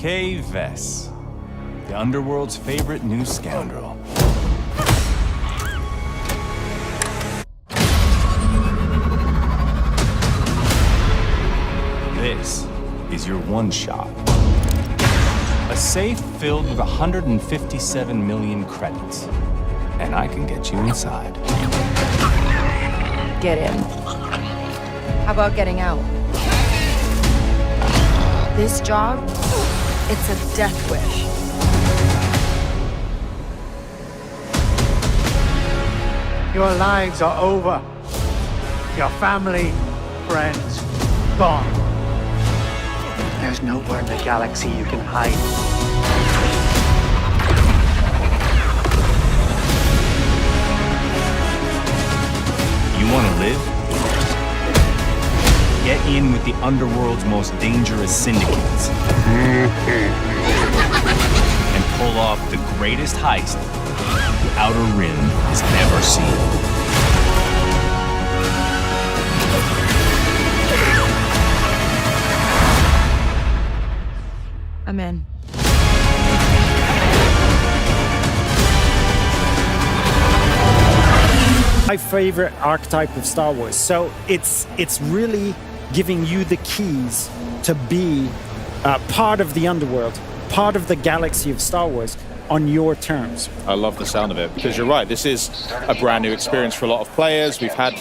Kay Vess, the underworld's favorite new scoundrel. This is your one shot. A safe filled with 157 million credits. And I can get you inside. Get in. How about getting out? This job, it's a death wish. Your lives are over. Your family, friends, gone. There's nowhere in the galaxy you can hide. You want to live? Get in with the underworld's most dangerous syndicates. And pull off the greatest heist the Outer Rim has never seen. I'm in. My favorite archetype of Star Wars. So it's really giving you the keys to be part of the underworld, part of the galaxy of Star Wars on your terms. I love the sound of it because you're right. This is a brand new experience for a lot of players. We've had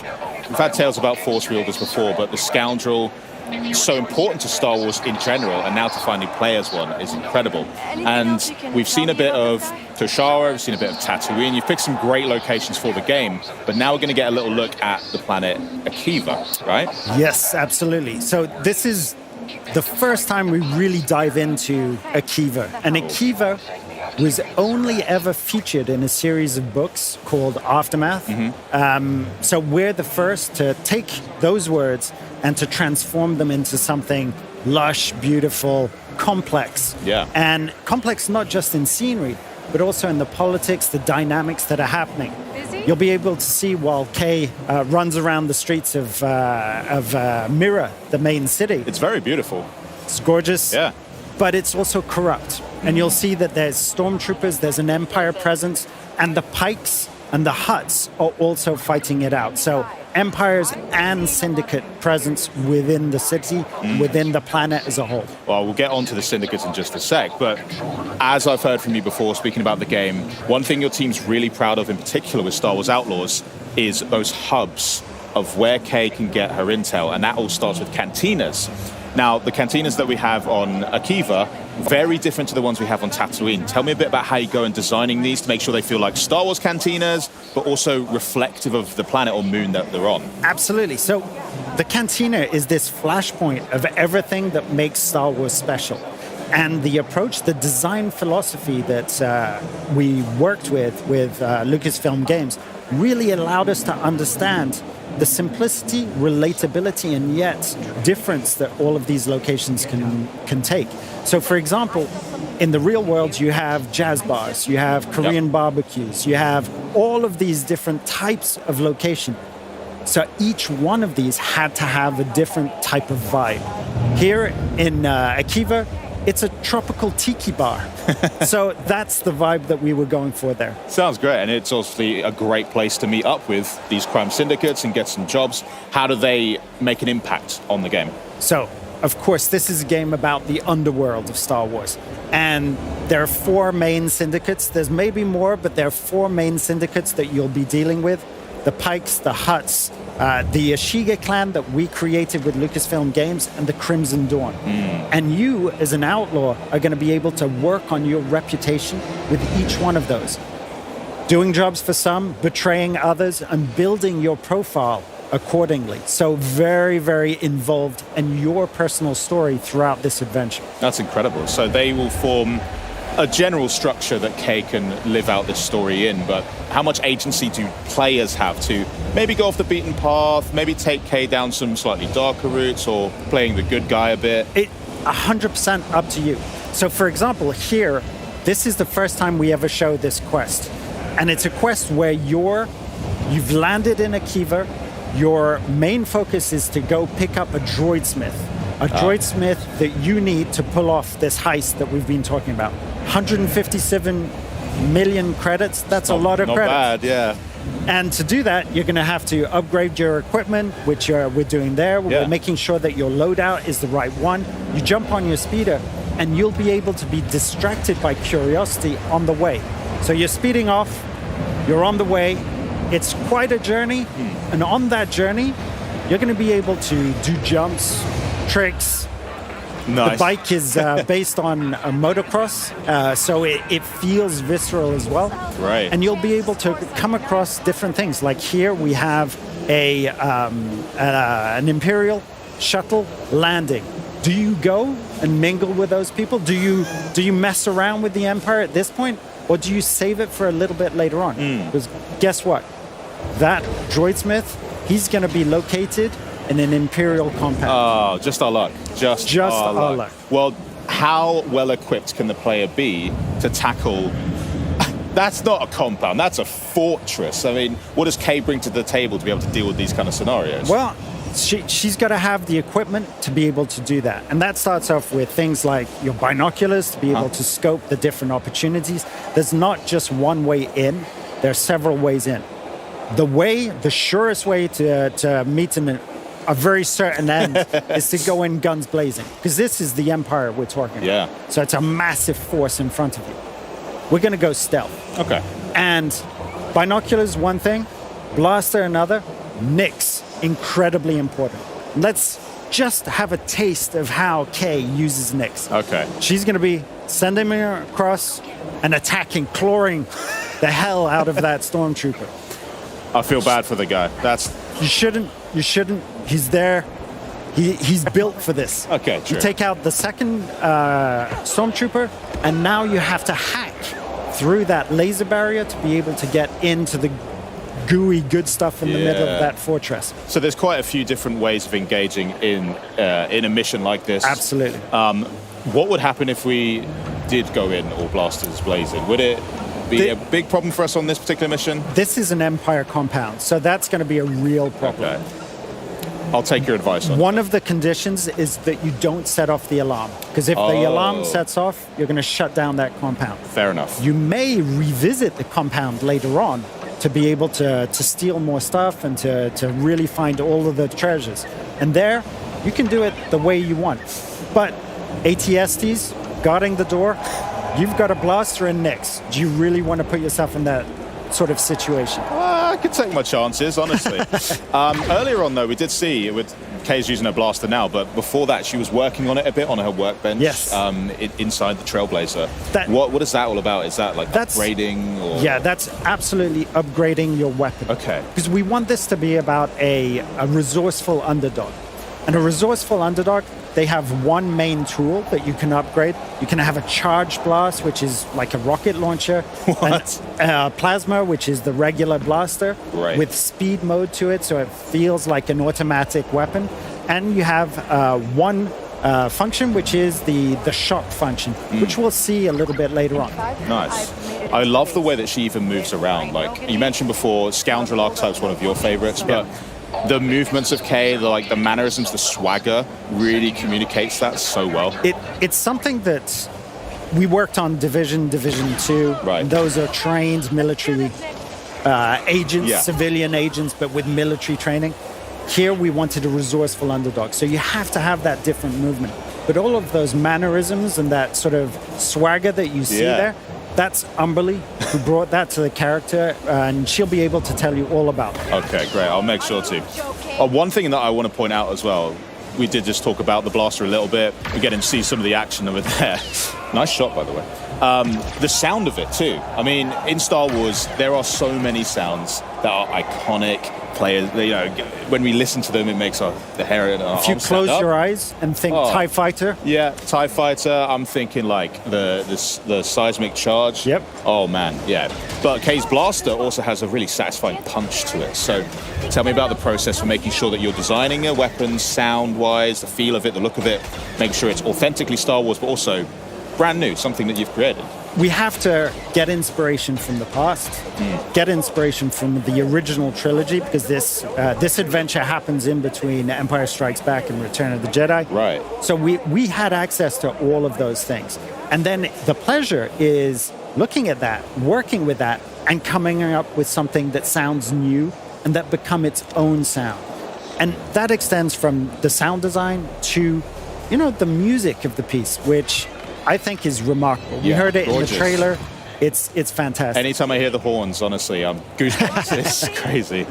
tales about Force Wielders before, but the Scoundrel is so important to Star Wars in general, and now to finally play as one is incredible. And we've seen a bit of Toshara, we've seen a bit of Tatooine. You've picked some great locations for the game, but now we're going to get a little look at the planet Akiva, right? Yes, absolutely. So this is the first time we really dive into Akiva. And Akiva was only ever featured in a series of books called Aftermath. So we're the first to take those words and to transform them into something lush, beautiful, complex. Yeah. And complex not just in scenery, but also in the politics, the dynamics that are happening. You'll be able to see while Kay runs around the streets of Mira, the main city. It's very beautiful. It's gorgeous. Yeah. But it's also corrupt. And you'll see that there's stormtroopers, there's an Empire presence, and the Pikes and the Hutts are also fighting it out. So Empires and Syndicate presence within the city, within the planet as a whole. Well, we'll get onto the Syndicates in just a sec, but as I've heard from you before, speaking about the game, one thing your team's really proud of in particular with Star Wars Outlaws is those hubs of where Kay can get her intel, and that all starts with cantinas. Now, the cantinas that we have on Akiva, very different to the ones we have on Tatooine. Tell me a bit about how you go in designing these to make sure they feel like Star Wars cantinas, but also reflective of the planet or moon that they're on. Absolutely. So the cantina is this flashpoint of everything that makes Star Wars special. And the approach, the design philosophy that we worked with Lucasfilm Games really allowed us to understand the simplicity, relatability, and yet difference that all of these locations can take. So, for example, in the real world, you have jazz bars, you have Korean barbecues, you have all of these different types of location. So each one of these had to have a different type of vibe. Here in Akiva, it's a tropical tiki bar. So that's the vibe that we were going for there. Sounds great, and it's obviously a great place to meet up with these crime syndicates and get some jobs. How do they make an impact on the game? So, of course, this is a game about the underworld of Star Wars. And there are 4 main syndicates. There's maybe more, but there are 4 main syndicates that you'll be dealing with. The Pikes, the Hutts, the Ashiga clan that we created with Lucasfilm Games, and the Crimson Dawn. And you, as an outlaw, are going to be able to work on your reputation with each one of those. Doing jobs for some, betraying others, and building your profile accordingly. So very, very involved in your personal story throughout this adventure. That's incredible. So they will form a general structure that Kay can live out this story in, but how much agency do players have to maybe go off the beaten path, maybe take Kay down some slightly darker routes, or playing the good guy a bit? 100% up to you. So for example, here, this is the first time we ever show this quest. And it's a quest where you've landed in Akiva, your main focus is to go pick up a droid smith. a droid smith that you need to pull off this heist that we've been talking about. 157 million credits, that's a lot of not credits. Not bad, yeah. And to do that, you're going to have to upgrade your equipment, which we're doing there. We're making sure that your loadout is the right one. You jump on your speeder, and you'll be able to be distracted by curiosity on the way. So you're speeding off, you're on the way. It's quite a journey, and on that journey, you're going to be able to do jumps, tricks. Nice. The bike is based on a motocross, so it feels visceral as well. Right. And you'll be able to come across different things. Like here we have an Imperial shuttle landing. Do you go and mingle with those people? Do you mess around with the Empire at this point? Or do you save it for a little bit later on? Because guess what? That droid smith, he's going to be located in an Imperial compound. Oh, just our luck. Just our luck. Well, how well equipped can the player be to tackle? That's not a compound, that's a fortress. I mean, what does Kay bring to the table to be able to deal with these kind of scenarios? Well, she's got to have the equipment to be able to do that. And that starts off with things like your binoculars to be able to scope the different opportunities. There's not just one way in, there are several ways in. The surest way to meet a very certain end is to go in guns blazing, because this is the Empire we're talking about. Yeah. So it's a massive force in front of you. We're going to go stealth. Okay. And binoculars, one thing, blaster, another, Nyx, incredibly important. Let's just have a taste of how Kay uses Nyx. Okay. She's going to be sending me across and attacking, clawing the hell out of that stormtrooper. I feel bad for the guy. You shouldn't. He's there. He's built for this. Okay, true. You take out the second stormtrooper, and now you have to hack through that laser barrier to be able to get into the gooey good stuff in the middle of that fortress. So there's quite a few different ways of engaging in a mission like this. Absolutely. What would happen if we did go in all blasters blazing? Would it be a big problem for us on this particular mission? This is an Empire compound, so that's going to be a real problem. Okay. I'll take your advice on One of the conditions is that you don't set off the alarm, because if the alarm sets off, you're going to shut down that compound. Fair enough. You may revisit the compound later on to be able to steal more stuff and to really find all of the treasures. And there, you can do it the way you want. But ATSTs, guarding the door, you've got a blaster and Nyx. Do you really want to put yourself in that sort of situation? I could take my chances, honestly. Earlier on, though, we did see with Kay's using her blaster now, but before that, she was working on it a bit on her workbench. Yes. Inside the Trailblazer. What is that all about? Is that like upgrading? Or? Yeah, that's absolutely upgrading your weapon. Okay. Because we want this to be about a resourceful underdog. And a resourceful underdog, they have one main tool that you can upgrade. You can have a charge blast, which is like a rocket launcher. What? And plasma, which is the regular blaster, right, with speed mode to it, so it feels like an automatic weapon. And you have one function, which is the shock function, which we'll see a little bit later on. Nice. I love the way that she even moves around. Like you mentioned before, Scoundrel Archetype's one of your favorites, but the movements of Kay, the mannerisms, the swagger really communicates that so well. It's something that we worked on Division 2. Right. Those are trained military agents, civilian agents, but with military training. Here we wanted a resourceful underdog. So you have to have that different movement. But all of those mannerisms and that sort of swagger that you see there, that's Umberly, who brought that to the character, and she'll be able to tell you all about it. Okay, great. I'll make sure to. One thing that I want to point out as well, we did just talk about the blaster a little bit. We're getting to see some of the action over there. Nice shot, by the way. The sound of it, too. I mean, in Star Wars, there are so many sounds that are iconic. Players, when we listen to them, it makes the hair on our If you close your eyes and think TIE Fighter. Yeah, TIE Fighter. I'm thinking like the seismic charge. Yep. Oh, man, yeah. But Kay's blaster also has a really satisfying punch to it. So tell me about the process for making sure that you're designing a weapon sound-wise, the feel of it, the look of it, making sure it's authentically Star Wars, but also brand new, something that you've created. we have to get inspiration from the past, get inspiration from the original trilogy, because this adventure happens in between Empire Strikes Back and Return of the Jedi. Right. So we had access to all of those things. And then the pleasure is looking at that, working with that, and coming up with something that sounds new and that become its own sound. And that extends from the sound design to, the music of the piece, which I think is remarkable. We heard it gorgeous. in the trailer. It's fantastic. Anytime I hear the horns, honestly, I'm goosebumps. It's crazy.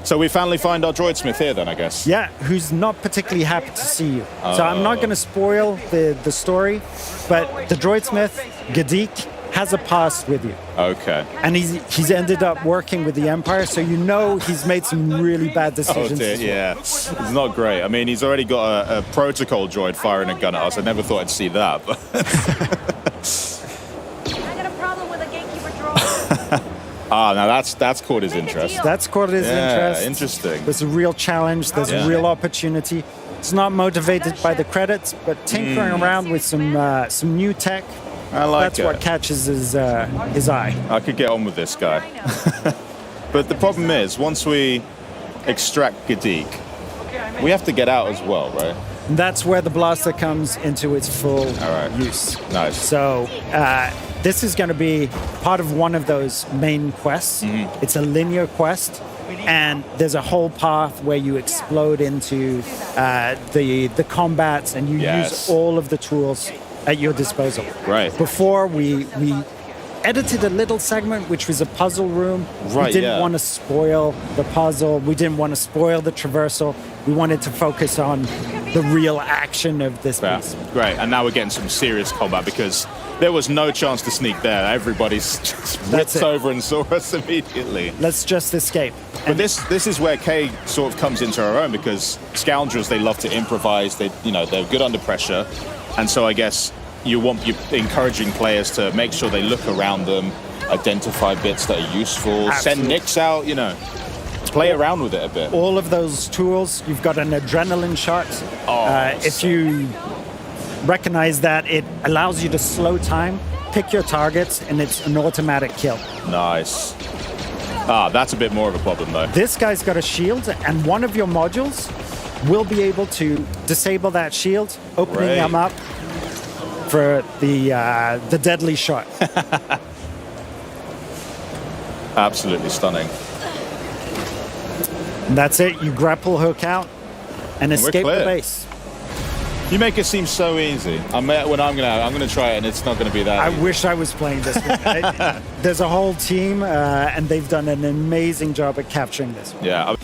So we finally find our droid smith here then, I guess. Yeah, who's not particularly happy to see you. So I'm not going to spoil the story, but the droid smith, Gadik, has a past with you. Okay. And he's ended up working with the Empire, so he's made some really bad decisions. Oh dear, as well. yeah. It's not great. I mean, he's already got a protocol droid firing a gun at us. I never thought I'd see that. But I got a problem with a gatekeeper droid. now that's caught his interest. That's caught his interest. Interesting. There's a real challenge. There's a real opportunity. It's not motivated by the credits, but tinkering around with some new tech. I like That's it. what catches his eye. I could get on with this guy. But the problem is, once we extract Gadik, we have to get out as well, right? And that's where the blaster comes into its full right. use. Nice. So this is going to be part of one of those main quests. Mm-hmm. It's a linear quest, and there's a whole path where you explode into the combats, and you use all of the tools at your disposal. Right. Before we edited a little segment which was a puzzle room. Right, we didn't want to spoil the puzzle. We didn't want to spoil the traversal. We wanted to focus on the real action of this piece. Great. And now we're getting some serious combat because there was no chance to sneak there. Everybody's just ripped over and saw us immediately. Let's just escape. But this is where Kay sort of comes into her own, because scoundrels, they love to improvise. They're good under pressure. And so I guess you're encouraging players to make sure they look around them, identify bits that are useful, send nicks out, play around with it a bit. All of those tools, you've got an adrenaline shot. If you recognize that, it allows you to slow time, pick your targets, and it's an automatic kill. Nice. That's a bit more of a problem, though. This guy's got a shield, and one of your modules will be able to disable that shield, opening them up for the deadly shot. Absolutely stunning. And that's it. You grapple hook out and escape the base. You make it seem so easy. I'm gonna try it, and it's not gonna be that. I wish I was playing this one. There's a whole team, and they've done an amazing job at capturing this one. Yeah.